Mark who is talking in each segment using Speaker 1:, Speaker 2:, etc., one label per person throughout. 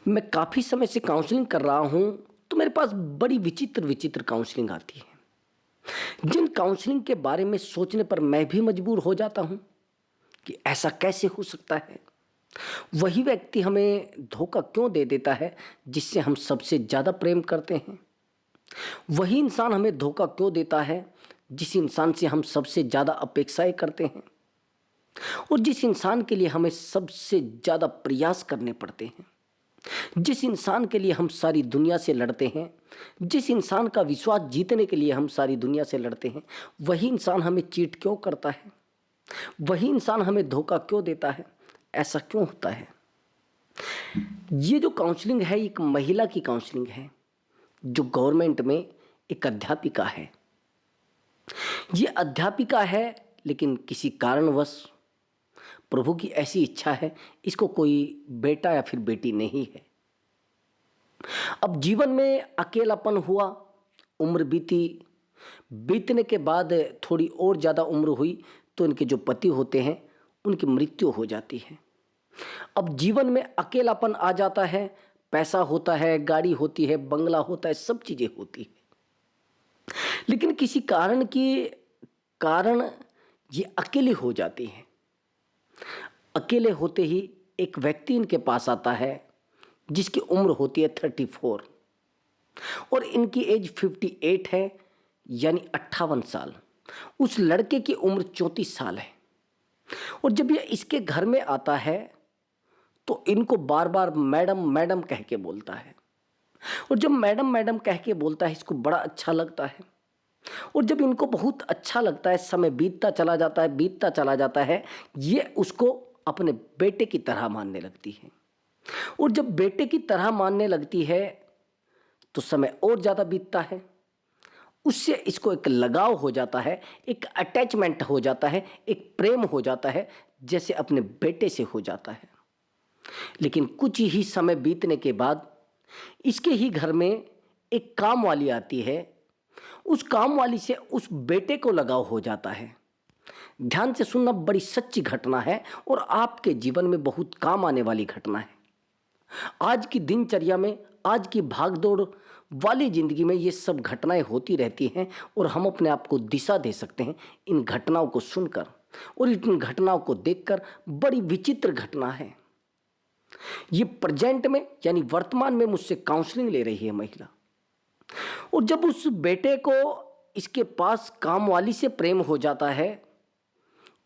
Speaker 1: मैं काफ़ी समय से काउंसलिंग कर रहा हूँ, तो मेरे पास बड़ी विचित्र काउंसलिंग आती है। जिन काउंसलिंग के बारे में सोचने पर मैं भी मजबूर हो जाता हूँ कि ऐसा कैसे हो सकता है। वही व्यक्ति हमें धोखा क्यों दे देता है जिससे हम सबसे ज़्यादा प्रेम करते हैं। वही इंसान हमें धोखा क्यों देता है जिस इंसान से हम सबसे ज़्यादा अपेक्षाएं करते हैं और जिस इंसान के लिए हमें सबसे ज़्यादा प्रयास करने पड़ते हैं। जिस इंसान के लिए हम सारी दुनिया से लड़ते हैं, जिस इंसान का विश्वास जीतने के लिए हम सारी दुनिया से लड़ते हैं, वही इंसान हमें चीट क्यों करता है। वही इंसान हमें धोखा क्यों देता है। ऐसा क्यों होता है। ये जो काउंसलिंग है, एक महिला की काउंसलिंग है जो गवर्नमेंट में एक अध्यापिका है। ये अध्यापिका है लेकिन किसी कारणवश प्रभु की ऐसी इच्छा है, इसको कोई बेटा या फिर बेटी नहीं है। अब जीवन में अकेलापन हुआ, उम्र बीती, बीतने के बाद थोड़ी और ज़्यादा उम्र हुई तो इनके जो पति होते हैं उनकी मृत्यु हो जाती है। अब जीवन में अकेलापन आ जाता है, पैसा होता है, गाड़ी होती है, बंगला होता है, सब चीज़ें होती है, लेकिन किसी कारण ये अकेले हो जाती हैं। अकेले होते ही एक व्यक्ति इनके पास आता है जिसकी उम्र होती है 34 और इनकी एज 58 है, यानी 58 साल। उस लड़के की उम्र 34 साल है और जब ये इसके घर में आता है तो इनको बार बार मैडम मैडम कह के बोलता है और जब मैडम मैडम कह के बोलता है इसको बड़ा अच्छा लगता है और जब इनको बहुत अच्छा लगता है, समय बीतता चला जाता है, ये उसको अपने बेटे की तरह मानने लगती है और जब बेटे की तरह मानने लगती है तो समय और ज़्यादा बीतता है। उससे इसको एक लगाव हो जाता है, एक अटैचमेंट हो जाता है, एक प्रेम हो जाता है, जैसे अपने बेटे से हो जाता है। लेकिन कुछ ही समय बीतने के बाद इसके ही घर में एक काम वाली आती है। उस काम वाली से उस बेटे को लगाव हो जाता है। ध्यान से सुनना, बड़ी सच्ची घटना है और आपके जीवन में बहुत काम आने वाली घटना है। आज की दिनचर्या में, आज की भागदौड़ वाली जिंदगी में ये सब घटनाएं होती रहती हैं और हम अपने आप को दिशा दे सकते हैं इन घटनाओं को सुनकर और इन घटनाओं को देखकर। बड़ी विचित्र घटना है। ये प्रेजेंट में यानी वर्तमान में मुझसे काउंसलिंग ले रही है महिला और जब उस बेटे को इसके पास काम वाली से प्रेम हो जाता है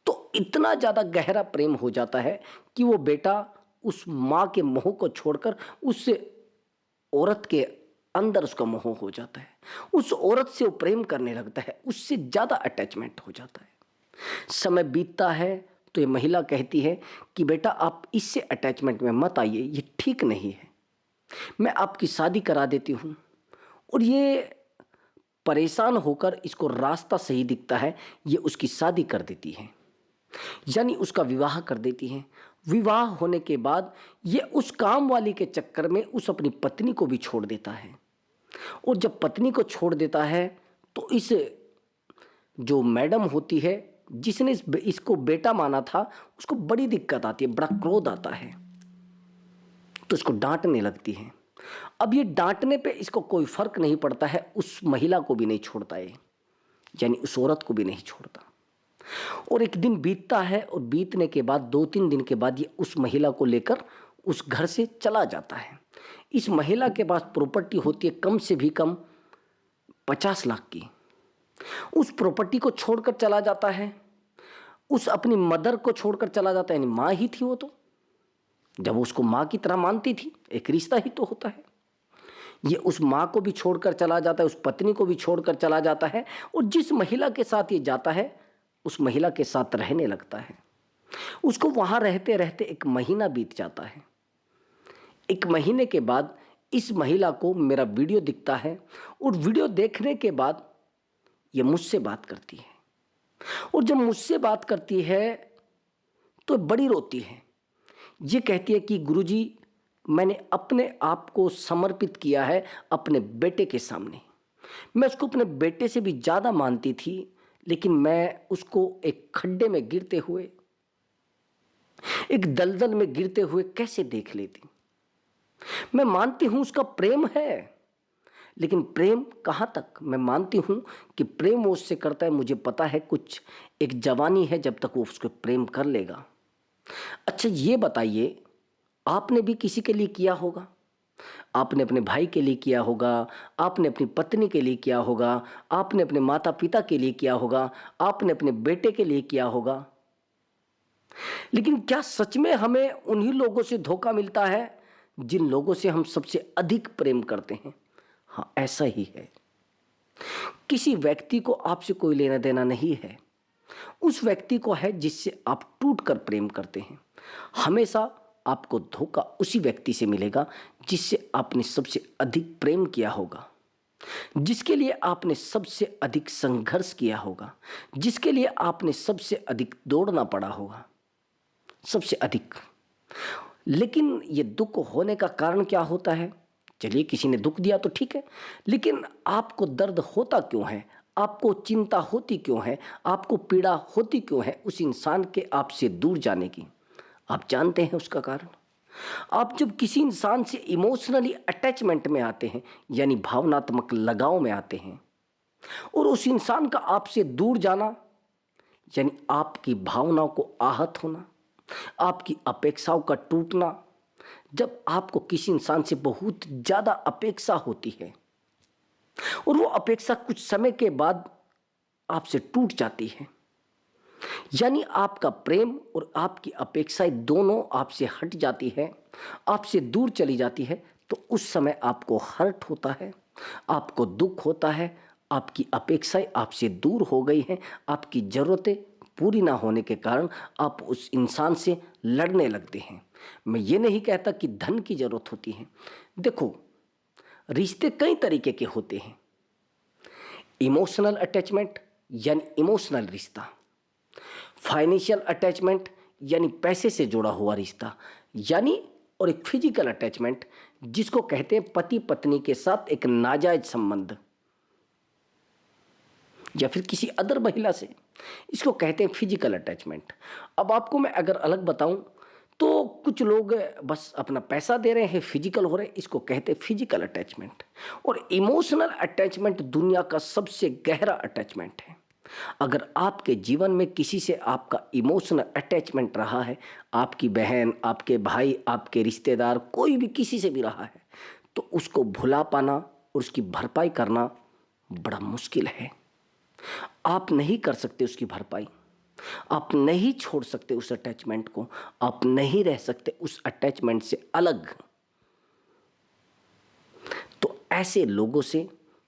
Speaker 1: तो इतना ज़्यादा गहरा प्रेम हो जाता है कि वो बेटा उस माँ के मोह को छोड़कर उस औरत के अंदर उसका मोह हो जाता है। उस औरत से वो प्रेम करने लगता है, उससे ज़्यादा अटैचमेंट हो जाता है। समय बीतता है तो ये महिला कहती है कि बेटा आप इससे अटैचमेंट में मत आइए, ये ठीक नहीं है, मैं आपकी शादी करा देती हूँ। और ये परेशान होकर, इसको रास्ता सही दिखता है, ये उसकी शादी कर देती है, यानी उसका विवाह कर देती हैं। विवाह होने के बाद ये उस काम वाली के चक्कर में उस अपनी पत्नी को भी छोड़ देता है और जब पत्नी को छोड़ देता है तो इस जो मैडम होती है जिसने इसको बेटा माना था, उसको बड़ी दिक्कत आती है, बड़ा क्रोध आता है, तो इसको डांटने लगती है। अब ये डांटने पे इसको कोई फर्क नहीं पड़ता है, उस महिला को भी नहीं छोड़ता है, यानी उस औरत को भी नहीं छोड़ता। और एक दिन बीतता है और बीतने के बाद 2-3 दिन के बाद ये उस महिला को लेकर उस घर से चला जाता है। इस महिला के पास प्रॉपर्टी होती है कम से भी कम 50 लाख की। उस प्रॉपर्टी को छोड़कर चला जाता है, उस अपनी मदर को छोड़कर चला जाता है, यानी माँ ही थी वो तो, जब उसको माँ की तरह मानती थी, एक रिश्ता ही तो होता है। ये उस माँ को भी छोड़कर चला जाता है, उस पत्नी को भी छोड़कर चला जाता है और जिस महिला के साथ ये जाता है उस महिला के साथ रहने लगता है। उसको वहाँ रहते रहते 1 महीना बीत जाता है। 1 महीने के बाद इस महिला को मेरा वीडियो दिखता है और वीडियो देखने के बाद ये मुझसे बात करती है और जब मुझसे बात करती है तो बड़ी रोती है। ये कहती है कि गुरुजी, मैंने अपने आप को समर्पित किया है अपने बेटे के सामने। मैं उसको अपने बेटे से भी ज़्यादा मानती थी, लेकिन मैं उसको एक खड्डे में गिरते हुए, एक दलदल में गिरते हुए कैसे देख लेती। मैं मानती हूं उसका प्रेम है, लेकिन प्रेम कहाँ तक? मैं मानती हूं कि प्रेम वो उससे करता है, मुझे पता है कुछ एक जवानी है जब तक वो उसको प्रेम कर लेगा। अच्छा ये बताइए, आपने भी किसी के लिए किया होगा। आपने अपने भाई के लिए किया होगा, आपने अपनी पत्नी के लिए किया होगा, आपने अपने माता पिता के लिए किया होगा, आपने अपने बेटे के लिए किया होगा। लेकिन क्या सच में हमें उन्हीं लोगों से धोखा मिलता है जिन लोगों से हम सबसे अधिक प्रेम करते हैं? हाँ, ऐसा ही है। किसी व्यक्ति को आपसे कोई लेना देना नहीं है, उस व्यक्ति को है जिससे आप टूटकर प्रेम करते हैं। हमेशा आपको धोखा उसी व्यक्ति से मिलेगा जिससे आपने सबसे अधिक प्रेम किया होगा, जिसके लिए आपने सबसे अधिक संघर्ष किया होगा, जिसके लिए आपने सबसे अधिक दौड़ना पड़ा होगा, सबसे अधिक। लेकिन ये दुख होने का कारण क्या होता है? चलिए किसी ने दुख दिया तो ठीक है, लेकिन आपको दर्द होता क्यों है? आपको चिंता होती क्यों है? आपको पीड़ा होती क्यों है उस इंसान के आपसे दूर जाने की? आप जानते हैं उसका कारण? आप जब किसी इंसान से इमोशनली अटैचमेंट में आते हैं, यानी भावनात्मक लगाव में आते हैं, और उस इंसान का आपसे दूर जाना यानी आपकी भावनाओं को आहत होना, आपकी अपेक्षाओं का टूटना। जब आपको किसी इंसान से बहुत ज़्यादा अपेक्षा होती है और वो अपेक्षा कुछ समय के बाद आपसे टूट जाती है, यानी आपका प्रेम और आपकी अपेक्षाएं दोनों आपसे हट जाती है, आपसे दूर चली जाती है, तो उस समय आपको हर्ट होता है, आपको दुख होता है। आपकी अपेक्षाएं आपसे दूर हो गई हैं, आपकी ज़रूरतें पूरी ना होने के कारण आप उस इंसान से लड़ने लगते हैं। मैं ये नहीं कहता कि धन की ज़रूरत होती है। देखो, रिश्ते कई तरीके के होते हैं। इमोशनल अटैचमेंट यानी इमोशनल रिश्ता, फाइनेंशियल अटैचमेंट यानी पैसे से जुड़ा हुआ रिश्ता, यानी और एक फिजिकल अटैचमेंट जिसको कहते हैं पति पत्नी के साथ एक नाजायज संबंध या फिर किसी अदर महिला से, इसको कहते हैं फिजिकल अटैचमेंट। अब आपको मैं अगर अलग बताऊं तो कुछ लोग बस अपना पैसा दे रहे हैं, फिजिकल हो रहे हैं, इसको कहते हैं फिजिकल अटैचमेंट। और इमोशनल अटैचमेंट दुनिया का सबसे गहरा अटैचमेंट है। अगर आपके जीवन में किसी से आपका इमोशनल अटैचमेंट रहा है, आपकी बहन, आपके भाई, आपके रिश्तेदार, कोई भी किसी से भी रहा है, तो उसको भुला पाना और उसकी भरपाई करना बड़ा मुश्किल है। आप नहीं कर सकते उसकी भरपाई, आप नहीं छोड़ सकते उस अटैचमेंट को, आप नहीं रह सकते उस अटैचमेंट से अलग। तो ऐसे लोगों से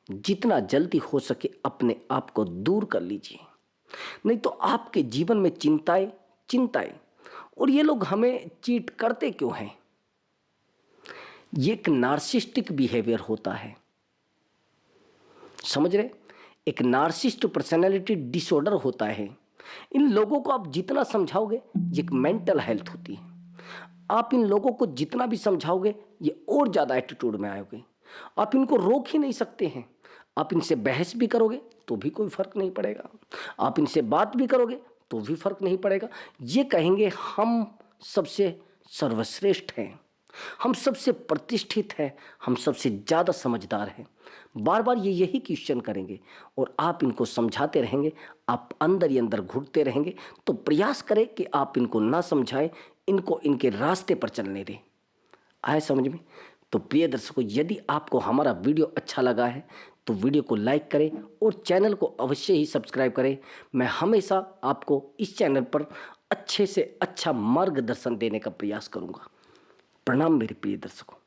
Speaker 1: जितना जल्दी हो सके अपने आप को दूर कर लीजिए, नहीं तो आपके जीवन में चिंताएं चिंताएं। और ये लोग हमें चीट करते क्यों हैं? ये एक नार्सिस्टिक बिहेवियर होता है, समझ रहे? एक नार्सिस्ट पर्सनैलिटी डिसऑर्डर होता है। इन लोगों को आप जितना समझाओगे, ये एक मेंटल हेल्थ होती है। आप इन लोगों को जितना भी समझाओगे, ये और ज़्यादा एटीट्यूड में आओगे। आप इनको रोक ही नहीं सकते हैं। आप इनसे बहस भी करोगे तो भी कोई फर्क नहीं पड़ेगा, आप इनसे बात भी करोगे तो भी फर्क नहीं पड़ेगा। ये कहेंगे हम सबसे सर्वश्रेष्ठ हैं, हम सबसे प्रतिष्ठित हैं, हम सबसे ज़्यादा समझदार हैं। बार बार ये यही क्वेश्चन करेंगे और आप इनको समझाते रहेंगे, आप अंदर ही अंदर घुटते रहेंगे। तो प्रयास करें कि आप इनको ना समझाएं, इनको इनके रास्ते पर चलने दें। आए समझ में? तो प्रिय दर्शकों, यदि आपको हमारा वीडियो अच्छा लगा है तो वीडियो को लाइक करें और चैनल को अवश्य ही सब्सक्राइब करें। मैं हमेशा आपको इस चैनल पर अच्छे से अच्छा मार्गदर्शन देने का प्रयास करूंगा। प्रणाम मेरे प्रिय दर्शकों।